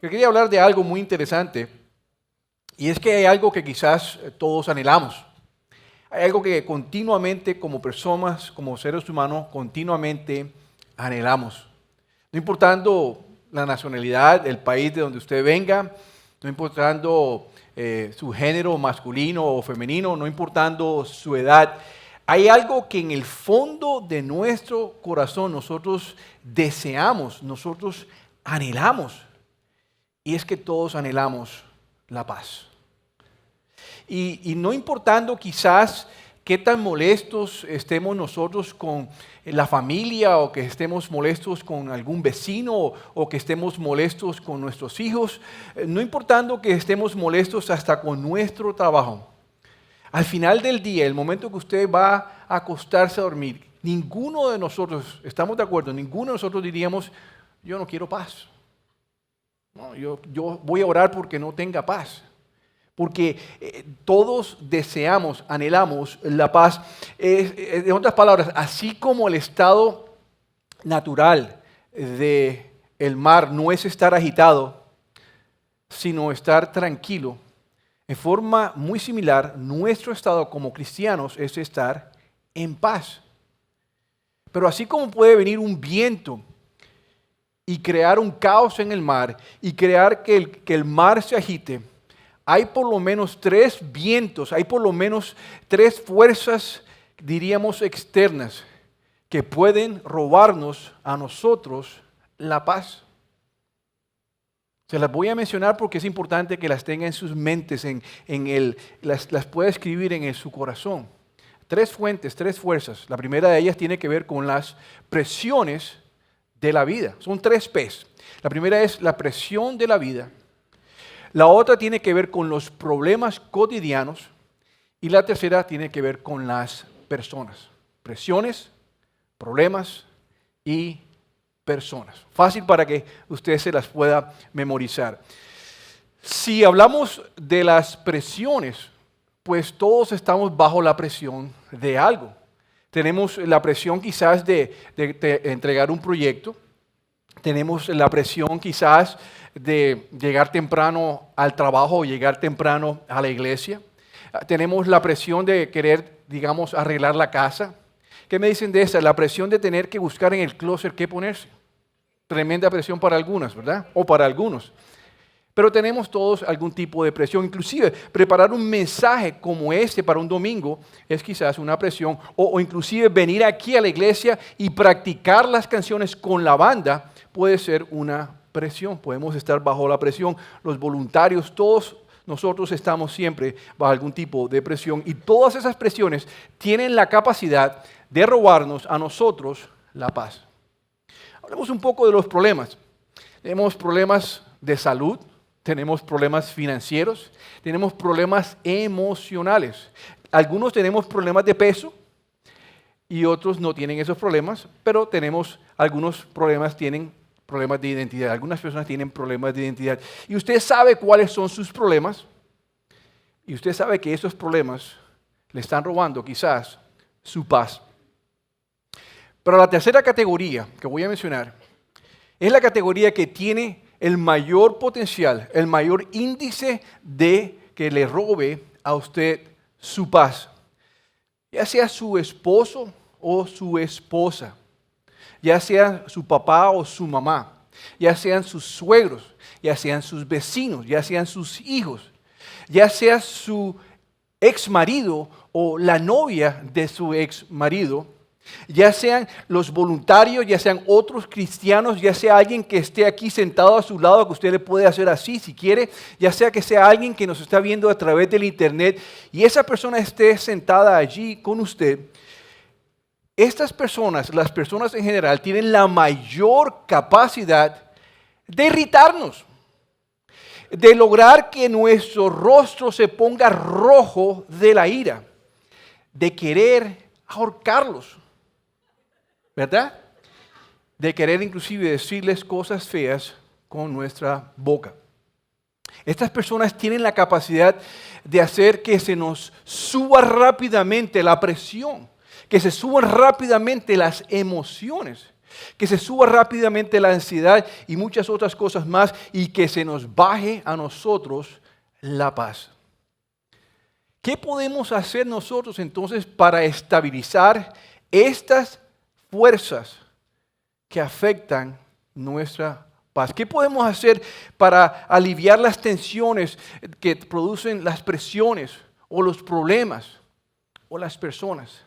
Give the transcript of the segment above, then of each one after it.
Yo quería hablar de algo muy interesante, y es que hay algo que quizás todos anhelamos. Hay algo que continuamente, como personas, como seres humanos, continuamente anhelamos. No importando la nacionalidad, el país de donde usted venga, no importando su género masculino o femenino, no importando su edad, hay algo que en el fondo de nuestro corazón nosotros deseamos, nosotros anhelamos. Y es que todos anhelamos la paz. Y no importando quizás qué tan molestos estemos nosotros con la familia o que estemos molestos con algún vecino o que estemos molestos con nuestros hijos, no importando que estemos molestos hasta con nuestro trabajo. Al final del día, el momento que usted va a acostarse a dormir, ninguno de nosotros, estamos de acuerdo, ninguno de nosotros diríamos, yo no quiero paz. No, yo voy a orar porque no tenga paz. Porque todos deseamos, anhelamos la paz. En otras palabras, así como el estado natural del mar no es estar agitado, sino estar tranquilo, en forma muy similar, nuestro estado como cristianos es estar en paz. Pero así como puede venir un viento y crear un caos en el mar y crear que el mar se agite, hay por lo menos 3 vientos, hay por lo menos 3 fuerzas, diríamos, externas, que pueden robarnos a nosotros la paz. Se las voy a mencionar porque es importante que las tenga en sus mentes, las pueda escribir en su corazón. 3 fuentes, 3 fuerzas. La primera de ellas tiene que ver con las presiones de la vida. Son 3 P's. La primera es la presión de la vida. La otra tiene que ver con los problemas cotidianos. Y la tercera tiene que ver con las personas. Presiones, problemas y personas. Fácil para que usted se las pueda memorizar. Si hablamos de las presiones, pues todos estamos bajo la presión de algo. Tenemos la presión quizás de entregar un proyecto. Tenemos la presión quizás de llegar temprano al trabajo o llegar temprano a la iglesia. Tenemos la presión de querer, digamos, arreglar la casa. ¿Qué me dicen de esa? La presión de tener que buscar en el closet qué ponerse. Tremenda presión para algunas, ¿verdad? O para algunos. Pero tenemos todos algún tipo de presión. Inclusive, preparar un mensaje como este para un domingo es quizás una presión. O inclusive venir aquí a la iglesia y practicar las canciones con la banda puede ser una presión. Podemos estar bajo la presión. Los voluntarios, todos nosotros estamos siempre bajo algún tipo de presión. Y todas esas presiones tienen la capacidad de robarnos a nosotros la paz. Hablemos un poco de los problemas. Tenemos problemas de salud. Tenemos problemas financieros, tenemos problemas emocionales. Algunos tenemos problemas de peso y otros no tienen esos problemas, pero algunos problemas tienen problemas de identidad. Algunas personas tienen problemas de identidad. Y usted sabe cuáles son sus problemas y usted sabe que esos problemas le están robando quizás su paz. Pero la tercera categoría que voy a mencionar es la categoría que tiene el mayor potencial, el mayor índice de que le robe a usted su paz. Ya sea su esposo o su esposa, ya sea su papá o su mamá, ya sean sus suegros, ya sean sus vecinos, ya sean sus hijos, ya sea su ex marido o la novia de su ex marido, ya sean los voluntarios, ya sean otros cristianos, ya sea alguien que esté aquí sentado a su lado, que usted le puede hacer así si quiere, ya sea que sea alguien que nos está viendo a través del internet y esa persona esté sentada allí con usted. Estas personas, las personas en general, tienen la mayor capacidad de irritarnos, de lograr que nuestro rostro se ponga rojo de la ira, de querer ahorcarlos. ¿Verdad? De querer inclusive decirles cosas feas con nuestra boca. Estas personas tienen la capacidad de hacer que se nos suba rápidamente la presión, que se suban rápidamente las emociones. Que se suba rápidamente la ansiedad y muchas otras cosas más y que se nos baje a nosotros la paz. ¿Qué podemos hacer nosotros entonces para estabilizar estas fuerzas que afectan nuestra paz? ¿Qué podemos hacer para aliviar las tensiones que producen las presiones o los problemas o las personas?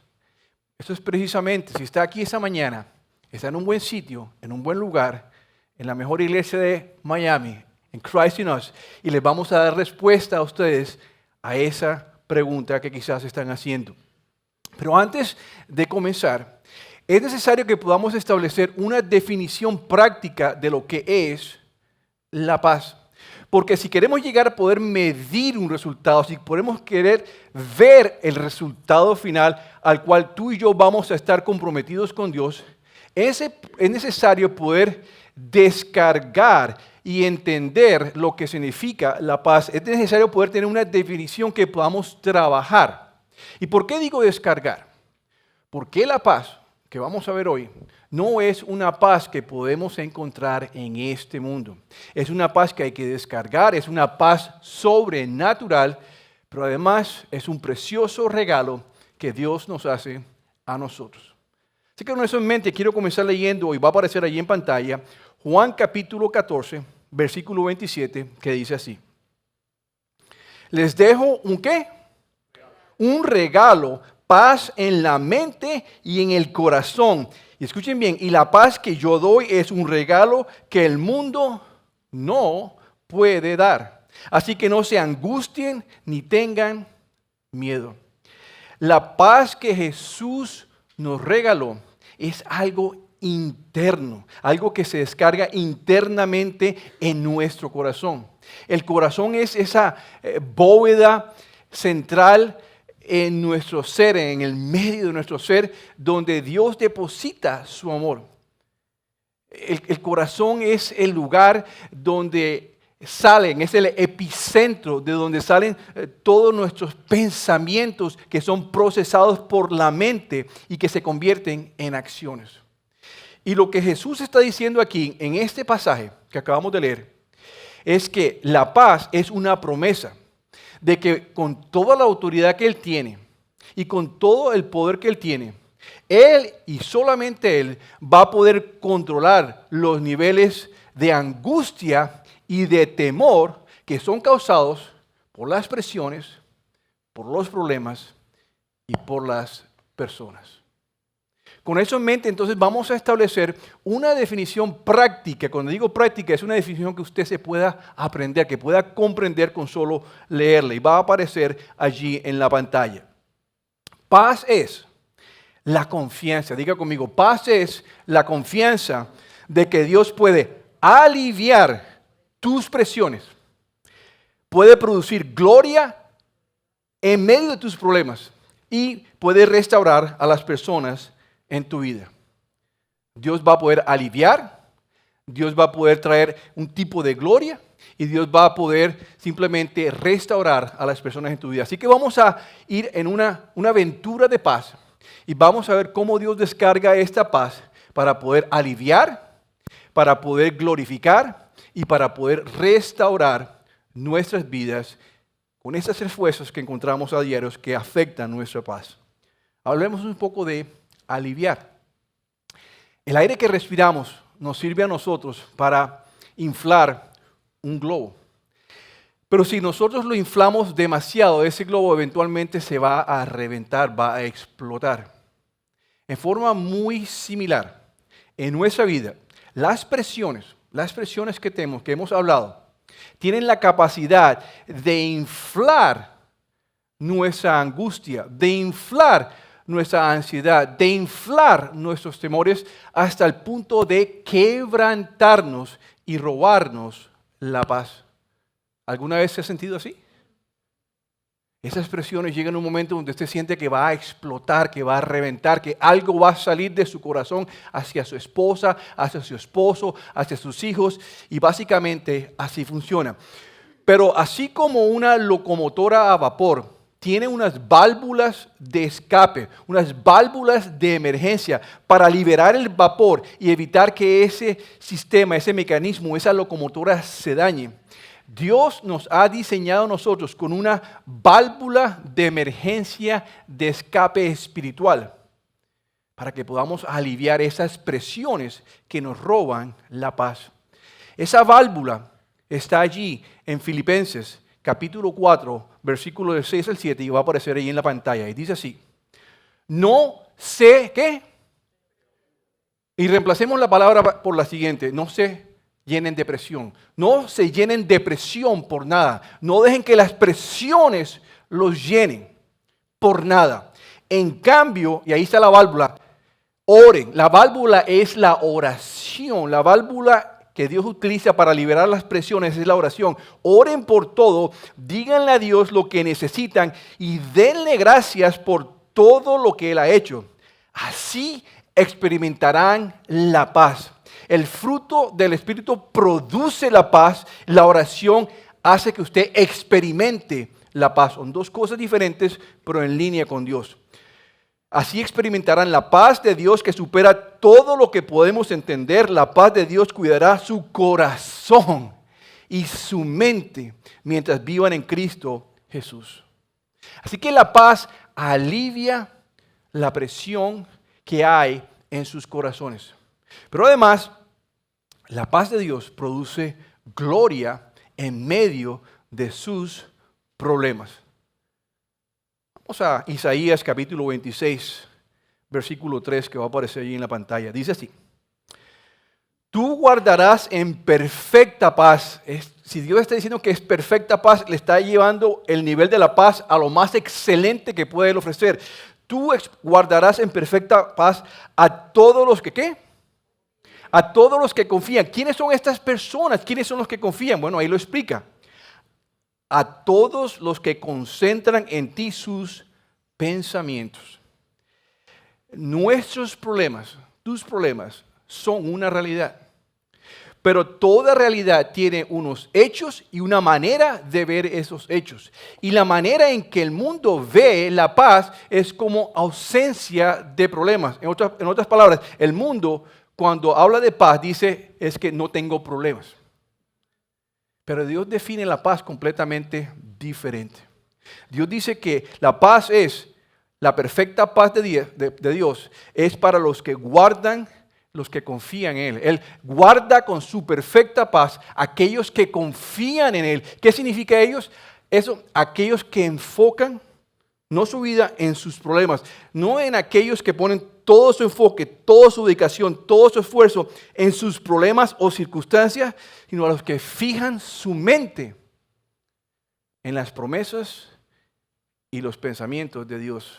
Eso es precisamente, si está aquí esa mañana, está en un buen sitio, en un buen lugar, en la mejor iglesia de Miami, en Christ in Us, y les vamos a dar respuesta a ustedes a esa pregunta que quizás están haciendo. Pero antes de comenzar, es necesario que podamos establecer una definición práctica de lo que es la paz. Porque si queremos llegar a poder medir un resultado, si podemos querer ver el resultado final al cual tú y yo vamos a estar comprometidos con Dios, es necesario poder descargar y entender lo que significa la paz. Es necesario poder tener una definición que podamos trabajar. ¿Y por qué digo descargar? Porque la paz que vamos a ver hoy no es una paz que podemos encontrar en este mundo. Es una paz que hay que descargar, es una paz sobrenatural, pero además es un precioso regalo que Dios nos hace a nosotros. Así que con eso en mente quiero comenzar leyendo, y va a aparecer allí en pantalla, Juan capítulo 14, versículo 27, que dice así. Les dejo ¿un qué? Un regalo, paz en la mente y en el corazón. Y escuchen bien, y la paz que yo doy es un regalo que el mundo no puede dar. Así que no se angustien ni tengan miedo. La paz que Jesús nos regaló es algo interno, algo que se descarga internamente en nuestro corazón. El corazón es esa bóveda central en nuestro ser, en el medio de nuestro ser, donde Dios deposita su amor. El corazón es el lugar donde salen, es el epicentro de donde salen todos nuestros pensamientos que son procesados por la mente y que se convierten en acciones. Y lo que Jesús está diciendo aquí en este pasaje que acabamos de leer es que la paz es una promesa de que con toda la autoridad que Él tiene y con todo el poder que Él tiene, Él y solamente Él va a poder controlar los niveles de angustia y de temor que son causados por las presiones, por los problemas y por las personas. Con eso en mente, entonces vamos a establecer una definición práctica. Cuando digo práctica, es una definición que usted se pueda aprender, que pueda comprender con solo leerla. Y va a aparecer allí en la pantalla. Paz es la confianza. Diga conmigo, paz es la confianza de que Dios puede aliviar tus presiones. Puede producir gloria en medio de tus problemas. Y puede restaurar a las personas en tu vida. Dios va a poder aliviar, Dios va a poder traer un tipo de gloria y Dios va a poder simplemente restaurar a las personas en tu vida. Así que vamos a ir en una aventura de paz y vamos a ver cómo Dios descarga esta paz para poder aliviar, para poder glorificar y para poder restaurar nuestras vidas con estos esfuerzos que encontramos a diario que afectan nuestra paz. Hablemos un poco de aliviar. El aire que respiramos nos sirve a nosotros para inflar un globo. Pero si nosotros lo inflamos demasiado, ese globo eventualmente se va a reventar, va a explotar. En forma muy similar, en nuestra vida, las presiones que tenemos, que hemos hablado, tienen la capacidad de inflar nuestra angustia, de inflar nuestra ansiedad, de inflar nuestros temores hasta el punto de quebrantarnos y robarnos la paz. ¿Alguna vez se ha sentido así? Esas presiones llegan a un momento donde usted siente que va a explotar, que va a reventar, que algo va a salir de su corazón hacia su esposa, hacia su esposo, hacia sus hijos, y básicamente así funciona. Pero así como una locomotora a vapor tiene unas válvulas de escape, unas válvulas de emergencia para liberar el vapor y evitar que ese sistema, ese mecanismo, esa locomotora se dañe. Dios nos ha diseñado a nosotros con una válvula de emergencia de escape espiritual para que podamos aliviar esas presiones que nos roban la paz. Esa válvula está allí en Filipenses capítulo 4, versículo del 6 al 7, y va a aparecer ahí en la pantalla. Y dice así: no sé qué. Y reemplacemos la palabra por la siguiente: no se llenen de presión. No se llenen de presión por nada. No dejen que las presiones los llenen por nada. En cambio, y ahí está la válvula, oren. La válvula es la oración. La válvula que Dios utiliza para liberar las presiones es la oración. Oren por todo, díganle a Dios lo que necesitan y denle gracias por todo lo que Él ha hecho. Así experimentarán la paz. El fruto del Espíritu produce la paz. La oración hace que usted experimente la paz. Son dos cosas diferentes, pero en línea con Dios. Así experimentarán la paz de Dios que supera todo lo que podemos entender. La paz de Dios cuidará su corazón y su mente mientras vivan en Cristo Jesús. Así que la paz alivia la presión que hay en sus corazones. Pero además, la paz de Dios produce gloria en medio de sus problemas. Vamos a Isaías capítulo 26, versículo 3, que va a aparecer allí en la pantalla. Dice así: tú guardarás en perfecta paz. Si Dios está diciendo que es perfecta paz, le está llevando el nivel de la paz a lo más excelente que puede Él ofrecer. Tú guardarás en perfecta paz a todos los que, ¿qué? A todos los que confían. ¿Quiénes son estas personas? ¿Quiénes son los que confían? Bueno, ahí lo explica. A todos los que concentran en ti sus pensamientos. Nuestros problemas, tus problemas, son una realidad. Pero toda realidad tiene unos hechos y una manera de ver esos hechos. Y la manera en que el mundo ve la paz es como ausencia de problemas. En otras palabras, el mundo, cuando habla de paz, dice es que no tengo problemas. Pero Dios define la paz completamente diferente. Dios dice que la paz es, la perfecta paz de Dios, es para los que guardan, los que confían en Él. Él guarda con su perfecta paz aquellos que confían en Él. ¿Qué significa ellos? Eso, aquellos que enfocan no su vida en sus problemas, no en aquellos que ponen todo su enfoque, toda su dedicación, todo su esfuerzo en sus problemas o circunstancias, sino a los que fijan su mente en las promesas y los pensamientos de Dios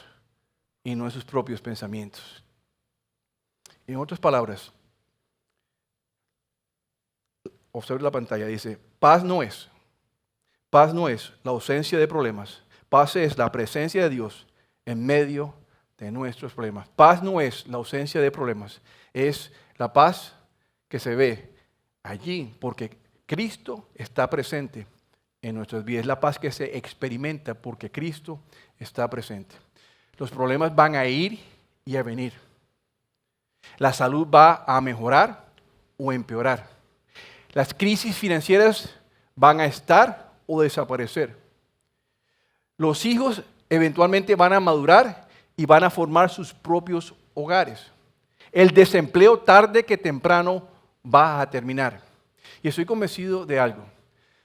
y no en sus propios pensamientos. En otras palabras, observe la pantalla, dice, paz no es la ausencia de problemas. Paz es la presencia de Dios en medio de nuestros problemas. Paz no es la ausencia de problemas, es la paz que se ve allí porque Cristo está presente en nuestras vidas. Es la paz que se experimenta porque Cristo está presente. Los problemas van a ir y a venir. La salud va a mejorar o empeorar. Las crisis financieras van a estar o desaparecer. Los hijos eventualmente van a madurar y van a formar sus propios hogares. El desempleo tarde que temprano va a terminar. Y estoy convencido de algo,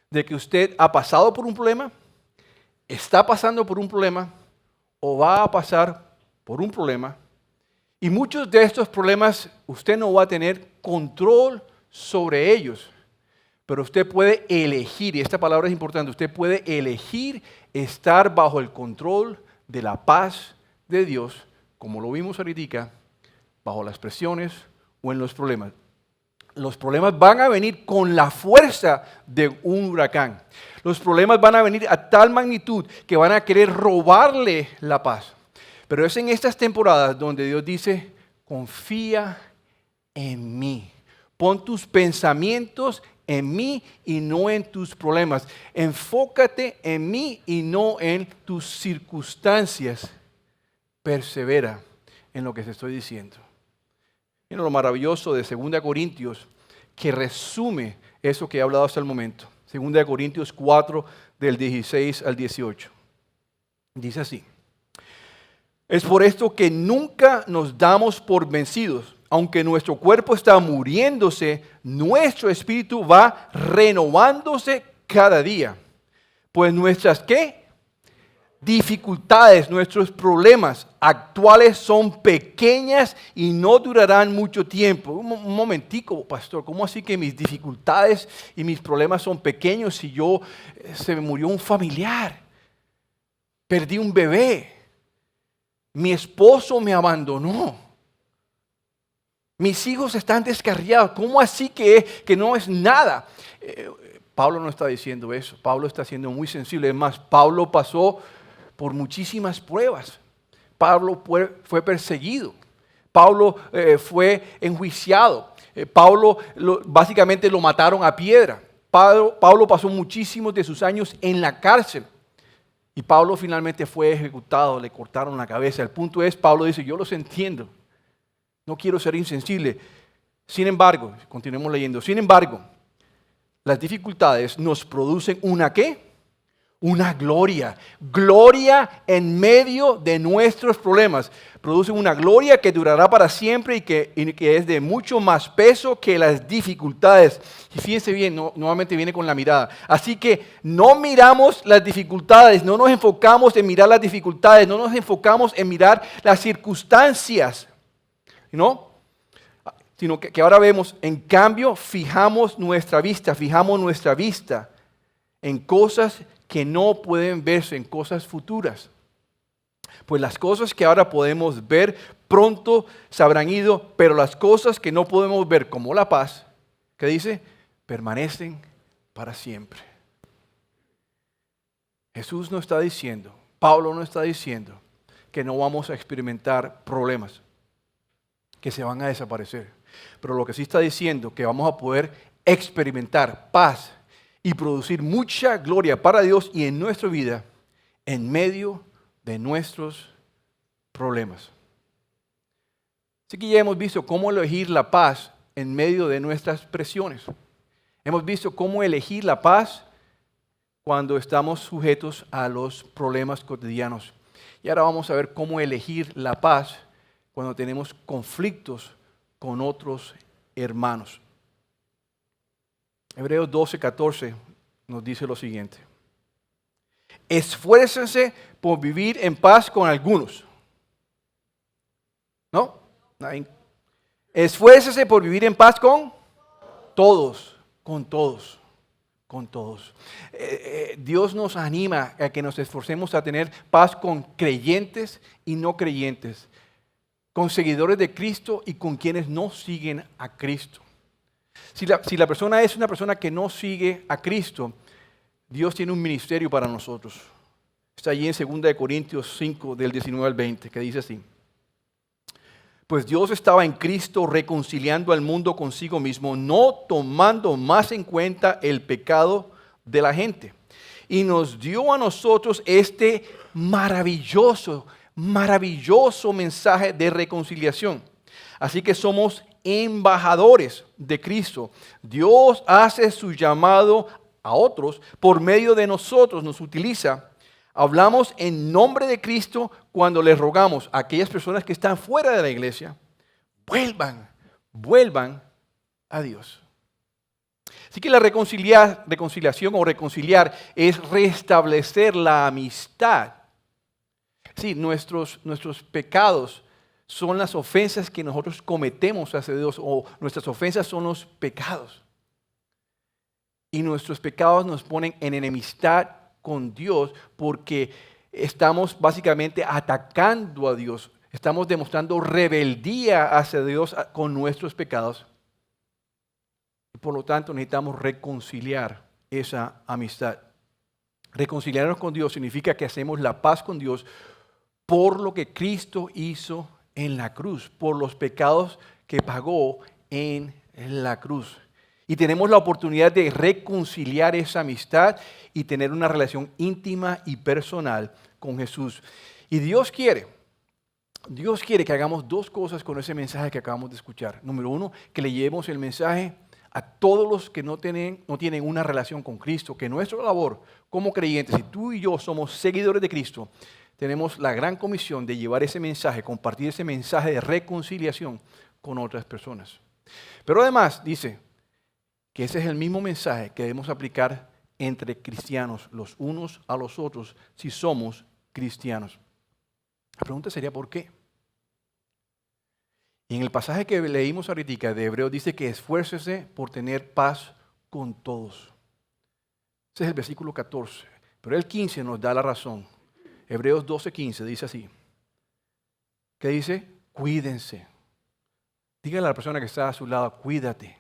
de que usted ha pasado por un problema, está pasando por un problema o va a pasar por un problema. Y muchos de estos problemas usted no va a tener control sobre ellos. Pero usted puede elegir, y esta palabra es importante, usted puede elegir estar bajo el control de la paz de Dios, como lo vimos ahorita, bajo las presiones o en los problemas. Los problemas van a venir con la fuerza de un huracán. Los problemas van a venir a tal magnitud que van a querer robarle la paz. Pero es en estas temporadas donde Dios dice, confía en mí. Pon tus pensamientos en mí y no en tus problemas. Enfócate en mí y no en tus circunstancias. Persevera en lo que te estoy diciendo. Mira lo maravilloso de 2 Corintios, que resume eso que he hablado hasta el momento. 2 Corintios 4, del 16 al 18. Dice así: es por esto que nunca nos damos por vencidos. Aunque nuestro cuerpo está muriéndose, nuestro espíritu va renovándose cada día. Pues nuestras, ¿qué? Dificultades, nuestros problemas actuales son pequeñas y no durarán mucho tiempo. Un momentico, pastor, ¿cómo así que mis dificultades y mis problemas son pequeños si se me murió un familiar? Perdí un bebé. Mi esposo me abandonó. Mis hijos están descarriados. ¿Cómo así que no es nada? Pablo no está diciendo eso. Pablo está siendo muy sensible. Es más, Pablo pasó por muchísimas pruebas. Pablo fue perseguido. Pablo fue enjuiciado. Pablo básicamente lo mataron a piedra. Pablo pasó muchísimos de sus años en la cárcel. Y Pablo finalmente fue ejecutado, le cortaron la cabeza. El punto es, Pablo dice, yo los entiendo. No quiero ser insensible. Sin embargo, continuemos leyendo. Sin embargo, las dificultades nos producen una ¿qué? Una gloria. Gloria en medio de nuestros problemas. Producen una gloria que durará para siempre y que es de mucho más peso que las dificultades. Y fíjense bien, nuevamente viene con la mirada. Así que no miramos las dificultades, no nos enfocamos en mirar las dificultades, no nos enfocamos en mirar las circunstancias, ¿no? Sino que ahora vemos, en cambio, fijamos nuestra vista en cosas que no pueden verse, en cosas futuras. Pues las cosas que ahora podemos ver pronto se habrán ido, pero las cosas que no podemos ver, como la paz, ¿qué dice? Permanecen para siempre. Jesús no está diciendo, Pablo no está diciendo que no vamos a experimentar problemas, que se van a desaparecer. Pero lo que sí está diciendo es que vamos a poder experimentar paz y producir mucha gloria para Dios y en nuestra vida en medio de nuestros problemas. Así que ya hemos visto cómo elegir la paz en medio de nuestras presiones. Hemos visto cómo elegir la paz cuando estamos sujetos a los problemas cotidianos. Y ahora vamos a ver cómo elegir la paz cuando tenemos conflictos con otros hermanos. Hebreos 12:14 nos dice lo siguiente: esfuércense por vivir en paz con algunos. ¿No? Esfuércense por vivir en paz con todos, con todos, con todos. Dios nos anima a que nos esforcemos a tener paz con creyentes y no creyentes, con seguidores de Cristo y con quienes no siguen a Cristo. Si la persona es una persona que no sigue a Cristo, Dios tiene un ministerio para nosotros. Está allí en 2 Corintios 5, del 19 al 20, que dice así: pues Dios estaba en Cristo reconciliando al mundo consigo mismo, no tomando más en cuenta el pecado de la gente. Y nos dio a nosotros este maravilloso mensaje de reconciliación. Así que somos embajadores de Cristo. Dios hace su llamado a otros por medio de nosotros, nos utiliza. Hablamos en nombre de Cristo cuando les rogamos a aquellas personas que están fuera de la iglesia, vuelvan a Dios. Así que la reconciliación o reconciliar es restablecer la amistad. Sí, nuestros pecados son las ofensas que nosotros cometemos hacia Dios, o nuestras ofensas son los pecados. Y nuestros pecados nos ponen en enemistad con Dios porque estamos básicamente atacando a Dios. Estamos demostrando rebeldía hacia Dios con nuestros pecados. Y por lo tanto necesitamos reconciliar esa amistad. Reconciliarnos con Dios significa que hacemos la paz con Dios por lo que Cristo hizo en la cruz, por los pecados que pagó en la cruz. Y tenemos la oportunidad de reconciliar esa amistad y tener una relación íntima y personal con Jesús. Y Dios quiere que hagamos dos cosas con ese mensaje que acabamos de escuchar. Número uno, que le llevemos el mensaje a todos los que no tienen una relación con Cristo, que nuestra labor como creyentes, si tú y yo somos seguidores de Cristo, tenemos la gran comisión de llevar ese mensaje, compartir ese mensaje de reconciliación con otras personas. Pero además dice que ese es el mismo mensaje que debemos aplicar entre cristianos, los unos a los otros, si somos cristianos. La pregunta sería ¿por qué? Y en el pasaje que leímos ahorita de Hebreos dice que esfuércese por tener paz con todos. Ese es el versículo 14. Pero el 15 nos da la razón. Hebreos 12:15 dice así. ¿Qué dice? Cuídense. Dígale a la persona que está a su lado, cuídate.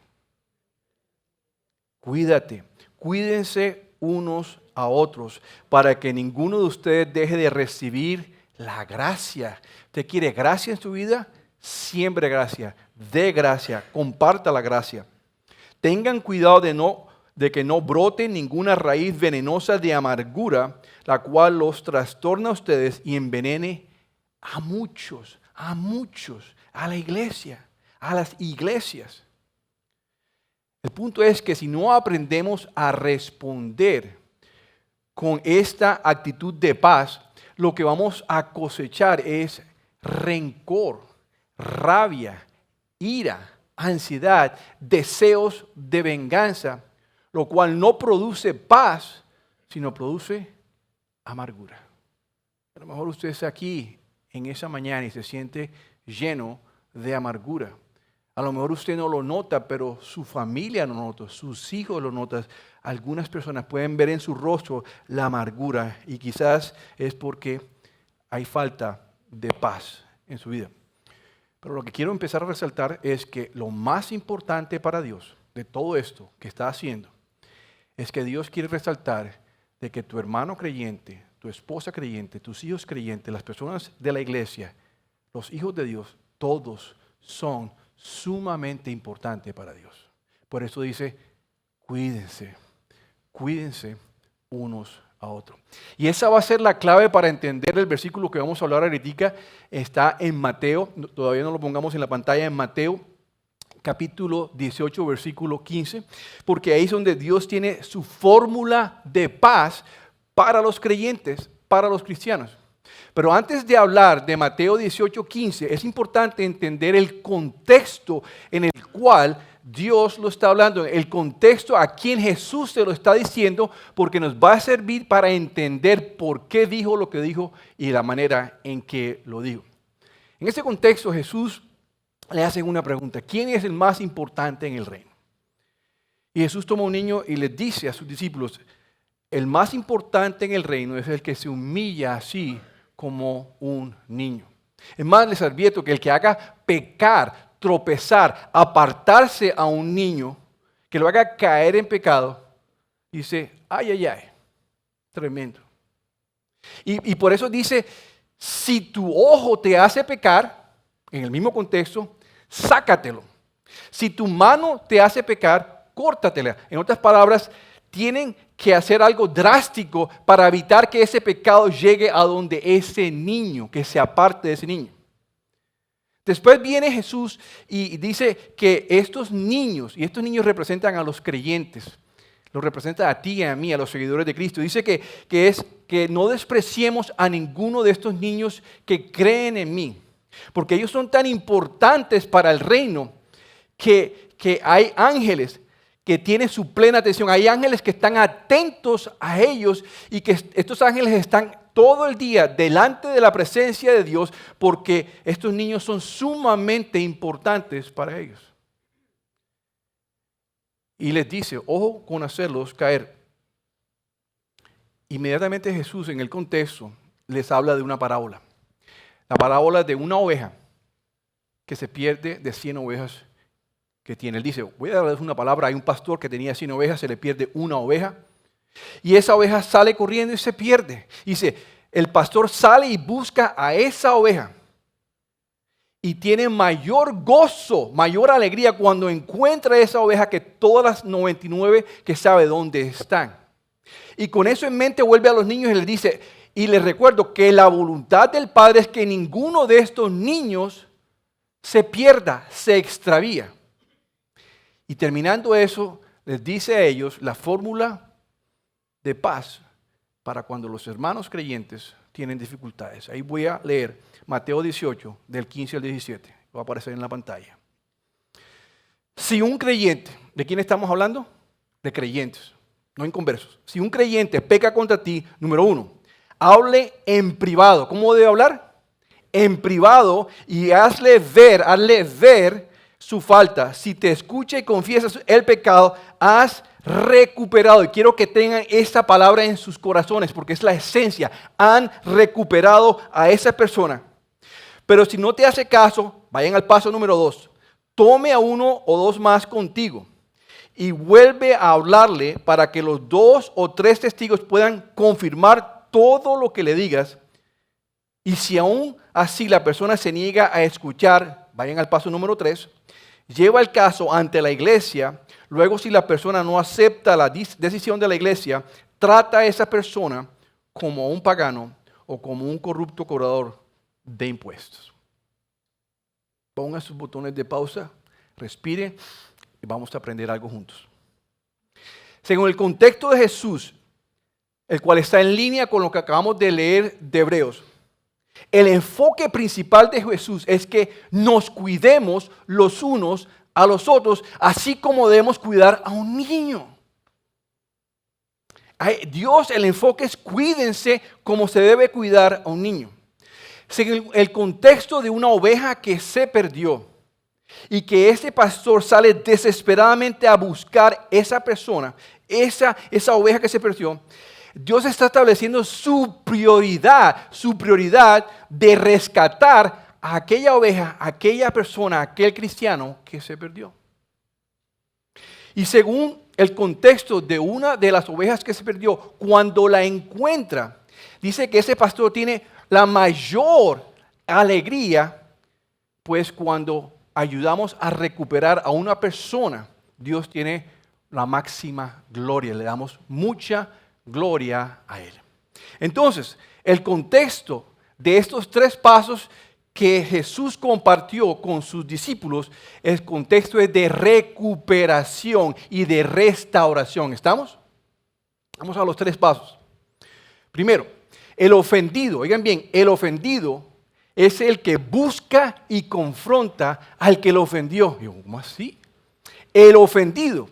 Cuídate. Cuídense unos a otros para que ninguno de ustedes deje de recibir la gracia. ¿Usted quiere gracia en su vida? Siembre gracia, dé gracia, comparta la gracia. Tengan cuidado de que no brote ninguna raíz venenosa de amargura, la cual los trastorna a ustedes y envenene a muchos, a la iglesia, a las iglesias. El punto es que si no aprendemos a responder con esta actitud de paz, lo que vamos a cosechar es rencor, rabia, ira, ansiedad, deseos de venganza, lo cual no produce paz, sino produce amargura. A lo mejor usted está aquí en esa mañana y se siente lleno de amargura. A lo mejor usted no lo nota, pero su familia lo nota, sus hijos lo notan. Algunas personas pueden ver en su rostro la amargura y quizás es porque hay falta de paz en su vida. Pero lo que quiero empezar a resaltar es que lo más importante para Dios de todo esto que está haciendo es que Dios quiere resaltar de que tu hermano creyente, tu esposa creyente, tus hijos creyentes, las personas de la iglesia, los hijos de Dios, todos son sumamente importantes para Dios. Por eso dice, cuídense unos a otros. Y esa va a ser la clave para entender el versículo que vamos a hablar ahorita. Está en Mateo, todavía no lo pongamos en la pantalla, en Mateo capítulo 18, versículo 15, porque ahí es donde Dios tiene su fórmula de paz para los creyentes, para los cristianos. Pero antes de hablar de Mateo 18, 15, es importante entender el contexto en el cual Dios lo está hablando, el contexto a quien Jesús se lo está diciendo, porque nos va a servir para entender por qué dijo lo que dijo y la manera en que lo dijo. En ese contexto Jesús le hace una pregunta: ¿quién es el más importante en el reino? Y Jesús toma un niño y le dice a sus discípulos: el más importante en el reino es el que se humilla así como un niño. Es más, les advierto que el que haga pecar, tropezar, apartarse a un niño, que lo haga caer en pecado, dice, ay, tremendo. Y por eso dice, si tu ojo te hace pecar, en el mismo contexto, sácatelo. Si tu mano te hace pecar, córtatela. En otras palabras, tienen que hacer algo drástico para evitar que ese pecado llegue a donde ese niño, que se aparte de ese niño. Después viene Jesús y dice que estos niños, y estos niños representan a los creyentes, los representa a ti y a mí, a los seguidores de Cristo. Dice que no despreciemos a ninguno de estos niños que creen en mí, porque ellos son tan importantes para el reino que hay ángeles que tienen su plena atención. Hay ángeles que están atentos a ellos y que estos ángeles están todo el día delante de la presencia de Dios porque estos niños son sumamente importantes para ellos. Y les dice, ojo con hacerlos caer. Inmediatamente Jesús en el contexto les habla de una parábola. La parábola de una oveja que se pierde de 100 ovejas que tiene. Él dice, voy a darles una palabra, hay un pastor que tenía 100 ovejas, se le pierde una oveja y esa oveja sale corriendo y se pierde. Dice, el pastor sale y busca a esa oveja y tiene mayor gozo, mayor alegría cuando encuentra esa oveja que todas las 99 que sabe dónde están. Y con eso en mente vuelve a los niños y les dice, y les recuerdo que la voluntad del Padre es que ninguno de estos niños se pierda, se extravía. Y terminando eso, les dice a ellos la fórmula de paz para cuando los hermanos creyentes tienen dificultades. Ahí voy a leer Mateo 18, del 15 al 17. Va a aparecer en la pantalla. Si un creyente, ¿de quién estamos hablando? De creyentes, no inconversos. Si un creyente peca contra ti, número 1, hable en privado. ¿Cómo debe hablar? En privado, y hazle ver su falta. Si te escucha y confiesas el pecado, has recuperado. Y quiero que tengan esta palabra en sus corazones, porque es la esencia. Han recuperado a esa persona. Pero si no te hace caso, vayan al paso número 2. Tome a 1 o 2 más contigo y vuelve a hablarle para que los 2 o 3 testigos puedan confirmar todo lo que le digas. Y si aún así la persona se niega a escuchar, vayan al paso número 3, lleva el caso ante la iglesia. Luego, si la persona no acepta la decisión de la iglesia, trata a esa persona como un pagano o como un corrupto cobrador de impuestos. Ponga sus botones de pausa, respire y vamos a aprender algo juntos. Según el contexto de Jesús, el cual está en línea con lo que acabamos de leer de Hebreos, el enfoque principal de Jesús es que nos cuidemos los unos a los otros, así como debemos cuidar a un niño. Dios, el enfoque es cuídense como se debe cuidar a un niño. Según el contexto de una oveja que se perdió y que ese pastor sale desesperadamente a buscar esa persona, esa oveja que se perdió, Dios está estableciendo su prioridad de rescatar a aquella oveja, a aquella persona, a aquel cristiano que se perdió. Y según el contexto de una de las ovejas que se perdió, cuando la encuentra, dice que ese pastor tiene la mayor alegría, pues cuando ayudamos a recuperar a una persona, Dios tiene la máxima gloria, le damos mucha gloria a Él. Entonces, el contexto de estos 3 pasos que Jesús compartió con sus discípulos, el contexto es de recuperación y de restauración. ¿Estamos? Vamos a los 3 pasos. Primero, el ofendido, oigan bien, el ofendido es el que busca y confronta al que lo ofendió. Digo, ¿cómo así? El ofendido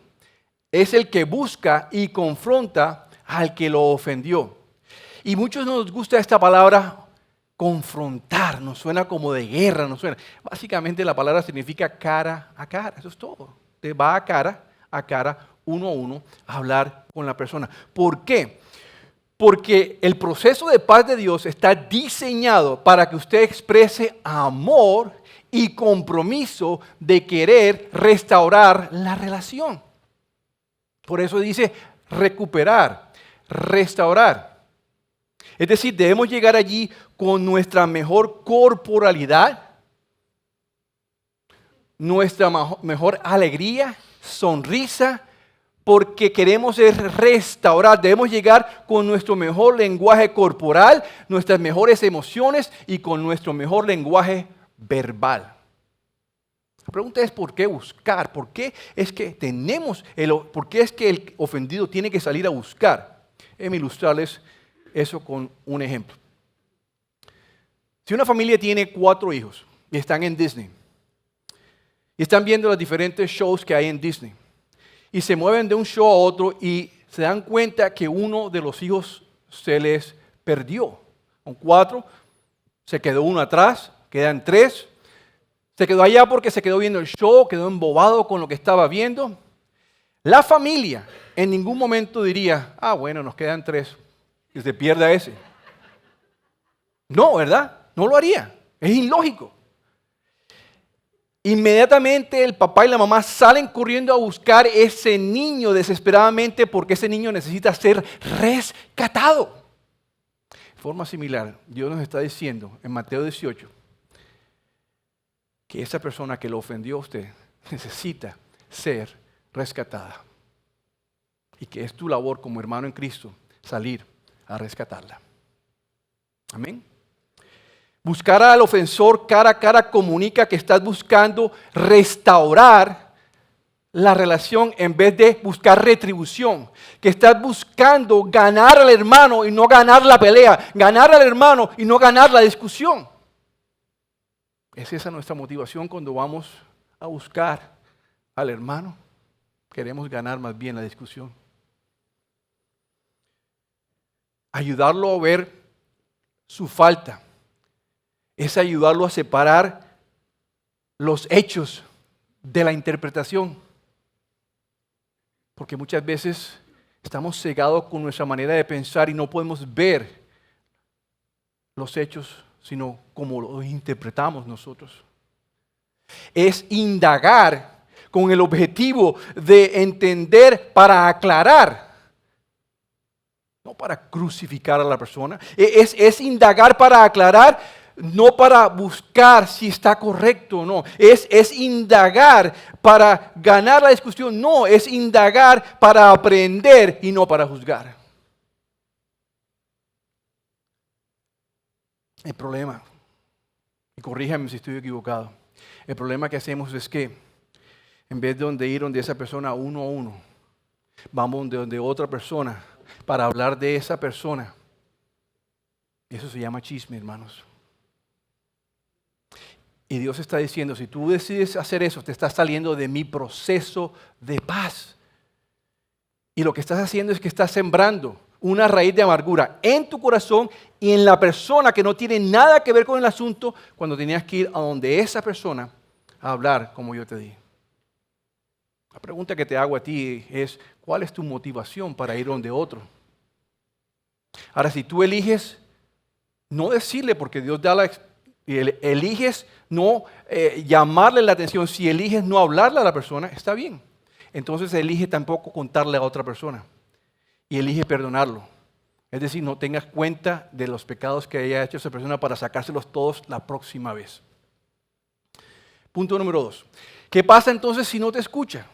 es el que busca y confronta al que lo ofendió. Y muchos nos gusta esta palabra confrontar, nos suena como de guerra, nos suena. Básicamente la palabra significa cara a cara, eso es todo. Te va a cara, uno a uno, a hablar con la persona. ¿Por qué? Porque el proceso de paz de Dios está diseñado para que usted exprese amor y compromiso de querer restaurar la relación. Por eso dice recuperar, restaurar. Es decir, debemos llegar allí con nuestra mejor corporalidad, nuestra mejor alegría, sonrisa, porque queremos restaurar. Debemos llegar con nuestro mejor lenguaje corporal, nuestras mejores emociones y con nuestro mejor lenguaje verbal. La pregunta es ¿por qué buscar? ¿Por qué es que el ofendido tiene que salir a buscar? Déjenme ilustrarles eso con un ejemplo. Si una familia tiene 4 hijos y están en Disney y están viendo los diferentes shows que hay en Disney y se mueven de un show a otro y se dan cuenta que uno de los hijos se les perdió. Con 4, se quedó uno atrás, quedan 3. Se quedó allá porque se quedó viendo el show, quedó embobado con lo que estaba viendo. La familia en ningún momento diría, bueno, nos quedan 3, que se pierda ese. No, ¿verdad? No lo haría. Es ilógico. Inmediatamente el papá y la mamá salen corriendo a buscar ese niño desesperadamente porque ese niño necesita ser rescatado. De forma similar, Dios nos está diciendo en Mateo 18, que esa persona que lo ofendió a usted necesita ser rescatada. Y que es tu labor como hermano en Cristo salir a rescatarla. Amén. Buscar al ofensor cara a cara comunica que estás buscando restaurar la relación en vez de buscar retribución. Que estás buscando ganar al hermano y no ganar la pelea. Ganar al hermano y no ganar la discusión. ¿Es esa nuestra motivación cuando vamos a buscar al hermano? Queremos ganar más bien la discusión. Ayudarlo a ver su falta es ayudarlo a separar los hechos de la interpretación. Porque muchas veces estamos cegados con nuestra manera de pensar y no podemos ver los hechos, sino como los interpretamos nosotros. Es indagar con el objetivo de entender para aclarar. No para crucificar a la persona. Es indagar para aclarar, no para buscar si está correcto o no. Es indagar para ganar la discusión. No, es indagar para aprender y no para juzgar. El problema, y corríjame si estoy equivocado, el problema que hacemos es que en vez de ir donde esa persona uno a uno, vamos donde otra persona para hablar de esa persona. Eso se llama chisme, hermanos. Y Dios está diciendo, si tú decides hacer eso, te estás saliendo de mi proceso de paz. Y lo que estás haciendo es que estás sembrando una raíz de amargura en tu corazón y en la persona que no tiene nada que ver con el asunto cuando tenías que ir a donde esa persona a hablar como yo te dije. La pregunta que te hago a ti es, ¿cuál es tu motivación para ir donde otro? Ahora, si tú eliges no decirle, porque Dios da eliges no llamarle la atención, si eliges no hablarle a la persona, está bien. Entonces elige tampoco contarle a otra persona y elige perdonarlo. Es decir, no tengas cuenta de los pecados que haya hecho esa persona para sacárselos todos la próxima vez. Punto número 2. ¿Qué pasa entonces si no te escucha?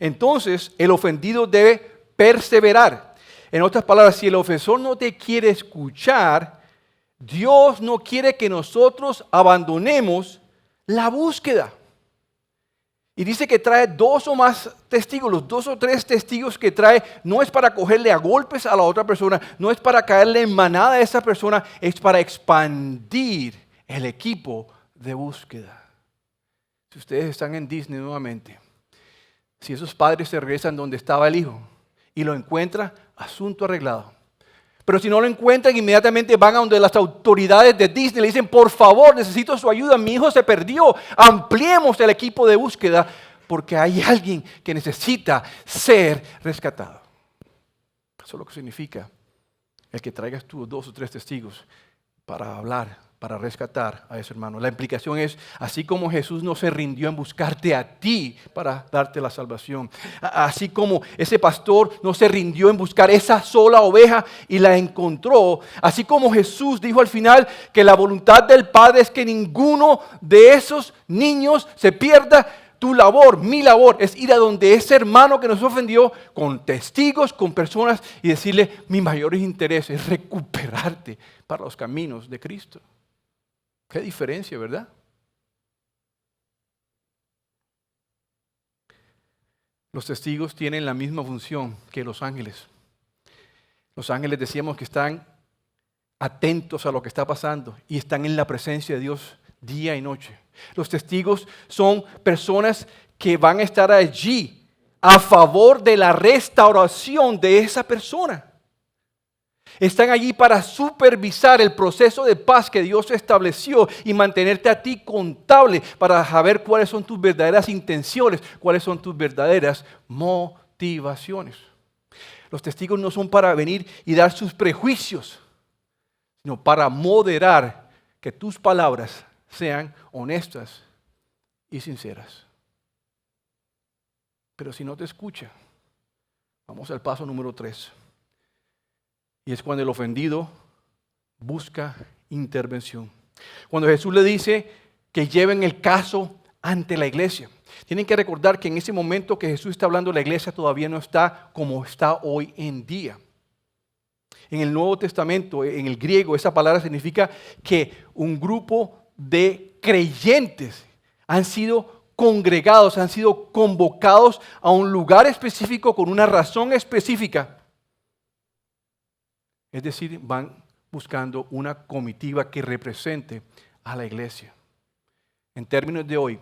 Entonces el ofendido debe perseverar. En otras palabras, si el ofensor no te quiere escuchar, Dios no quiere que nosotros abandonemos la búsqueda. Y dice que trae 2 o más testigos. Los 2 o 3 testigos que trae no es para cogerle a golpes a la otra persona, no es para caerle en manada a esa persona, es para expandir el equipo de búsqueda. Si ustedes están en Disney nuevamente, si esos padres se regresan donde estaba el hijo y lo encuentran, asunto arreglado. Pero si no lo encuentran, inmediatamente van a donde las autoridades de Disney le dicen, por favor, necesito su ayuda, mi hijo se perdió, ampliemos el equipo de búsqueda porque hay alguien que necesita ser rescatado. Eso es lo que significa el que traigas tú 2 o 3 testigos para hablar, para rescatar a ese hermano. La implicación es, así como Jesús no se rindió en buscarte a ti para darte la salvación, así como ese pastor no se rindió en buscar esa sola oveja y la encontró, así como Jesús dijo al final que la voluntad del Padre es que ninguno de esos niños se pierda, tu labor, mi labor, es ir a donde ese hermano que nos ofendió con testigos, con personas y decirle, mi mayor interés es recuperarte para los caminos de Cristo. Qué diferencia, ¿verdad? Los testigos tienen la misma función que los ángeles. Los ángeles decíamos que están atentos a lo que está pasando y están en la presencia de Dios día y noche. Los testigos son personas que van a estar allí a favor de la restauración de esa persona. Están allí para supervisar el proceso de paz que Dios estableció y mantenerte a ti contable para saber cuáles son tus verdaderas intenciones, cuáles son tus verdaderas motivaciones. Los testigos no son para venir y dar sus prejuicios, sino para moderar que tus palabras sean honestas y sinceras. Pero si no te escucha, vamos al paso número 3. Y es cuando el ofendido busca intervención. Cuando Jesús le dice que lleven el caso ante la iglesia. Tienen que recordar que en ese momento que Jesús está hablando, la iglesia todavía no está como está hoy en día. En el Nuevo Testamento, en el griego, esa palabra significa que un grupo de creyentes han sido congregados, han sido convocados a un lugar específico con una razón específica. Es decir, van buscando una comitiva que represente a la iglesia. En términos de hoy,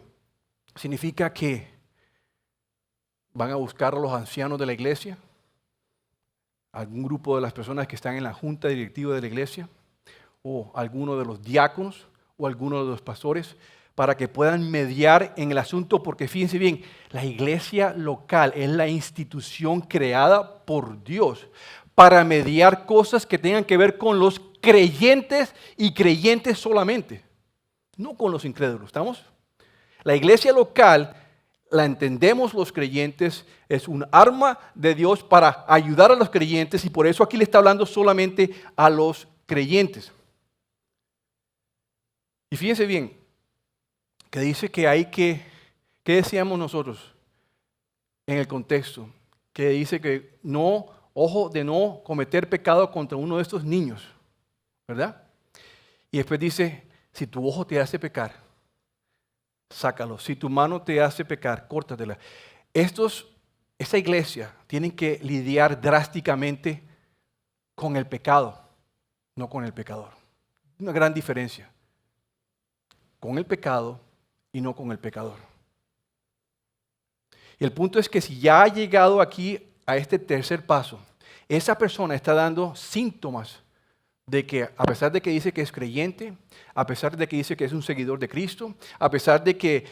significa que van a buscar a los ancianos de la iglesia, algún grupo de las personas que están en la junta directiva de la iglesia, o alguno de los diáconos, o alguno de los pastores, para que puedan mediar en el asunto, porque fíjense bien, la iglesia local es la institución creada por Dios para mediar cosas que tengan que ver con los creyentes y creyentes solamente, no con los incrédulos, ¿estamos? La iglesia local, la entendemos los creyentes, es un arma de Dios para ayudar a los creyentes y por eso aquí le está hablando solamente a los creyentes. Y fíjense bien, que dice que hay ¿qué decíamos nosotros en el contexto? Que dice que no, ojo de no cometer pecado contra uno de estos niños, ¿verdad? Y después dice, si tu ojo te hace pecar, sácalo. Si tu mano te hace pecar, córtatela. Esta iglesia tienen que lidiar drásticamente con el pecado, no con el pecador. Una gran diferencia. Con el pecado y no con el pecador. Y el punto es que si ya ha llegado aquí a este tercer paso, esa persona está dando síntomas de que a pesar de que dice que es creyente, a pesar de que dice que es un seguidor de Cristo, a pesar de que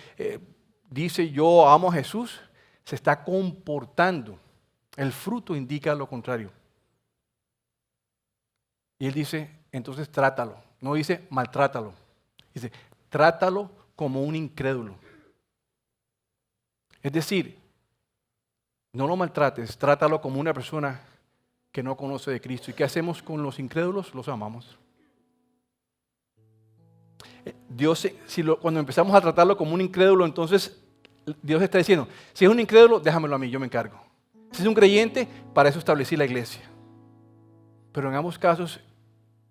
dice yo amo a Jesús, se está comportando. El fruto indica lo contrario. Y él dice, entonces trátalo. No dice maltrátalo. Dice, trátalo como un incrédulo. Es decir, no lo maltrates, trátalo como una persona que no conoce de Cristo. ¿Y qué hacemos con los incrédulos? Los amamos. Dios, cuando empezamos a tratarlo como un incrédulo, entonces Dios está diciendo, si es un incrédulo, déjamelo a mí, yo me encargo. Si es un creyente, para eso establecí la iglesia. Pero en ambos casos,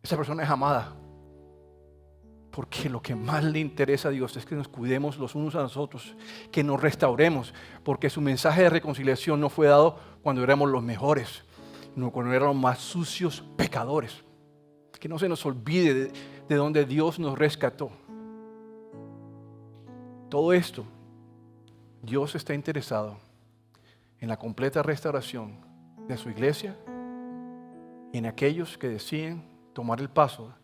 esa persona es amada. Porque lo que más le interesa a Dios es que nos cuidemos los unos a los otros, que nos restauremos, porque su mensaje de reconciliación no fue dado cuando éramos los mejores, no cuando éramos más sucios pecadores. Que no se nos olvide de donde Dios nos rescató. Todo esto, Dios está interesado en la completa restauración de su iglesia y en aquellos que deciden tomar el paso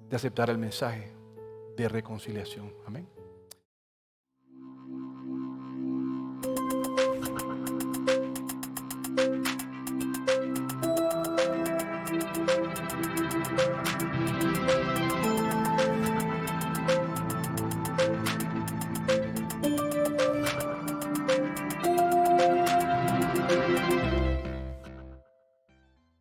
de aceptar el mensaje de reconciliación. Amén.